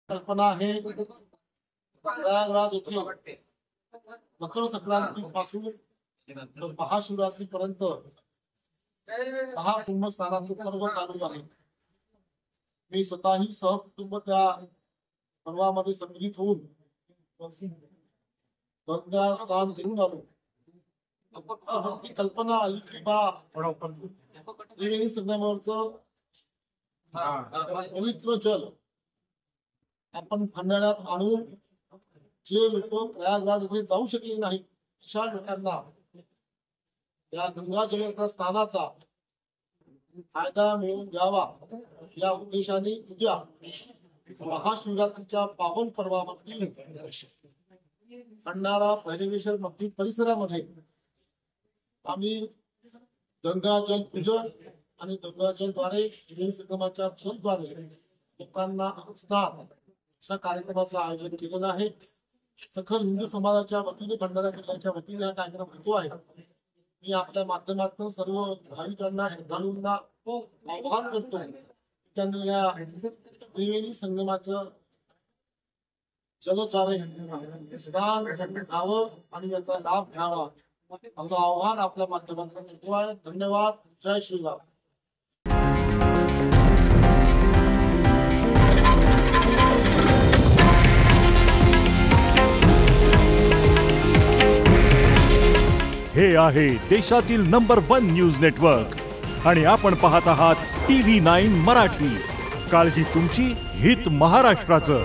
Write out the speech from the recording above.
कल्पना आहे प्रयागराज येथे मकर संक्रांती पासून तर महाशिवरात्री पर्यंत 10 कुंभस्नानाचे पर्व चालू आहे। मी स्वतःही सहकुटुंब त्या पर्वामध्ये सम्मिलित होऊन गंगा स्नान करून आलो। ती कल्पना आली की बा त्रिवेणी संगमावरचं पवित्र जल आपण खंडाळ्यात आणून जे लोक प्रयागराज येथे जाऊ शकले नाही अशा लोकांना या गंगा जल स्नानाचा फायदा मिळवून द्यावा या उद्देशाने उद्या महाशिवरात्रीच्या पावन पर्वावरती खंडाळा भैरवेश्वर मंदिर परिसरामध्ये आम्ही गंगाजल पूजन आणि गंगाजलद्वारे त्रिवेणी संगमाच्या जलद्वारे लोकांना स्नान अशा कार्यक्रमाचं आयोजन केलेलं आहे। सखल हिंदू समाजाच्या वतीने भंडारा जिल्ह्याच्या वतीने हा कार्यक्रम होतो आहे। मी आपल्या माध्यमातून सर्व भाविकांना श्रद्धाळूंना आवाहन करतो त्यांनी या त्रिवेणी संगमाचं जलद्वारे स्नान घ्यावं आणि याचा लाभ घ्यावा असं आवाहन आपल्या माध्यमातून करतो आहे। धन्यवाद। जय श्रीराम। हे आहे देशातील नंबर 1 न्यूज नेटवर्क आणि आपण पाहत आहात TV9 मराठी। काळजी तुमची, हित महाराष्ट्राचं।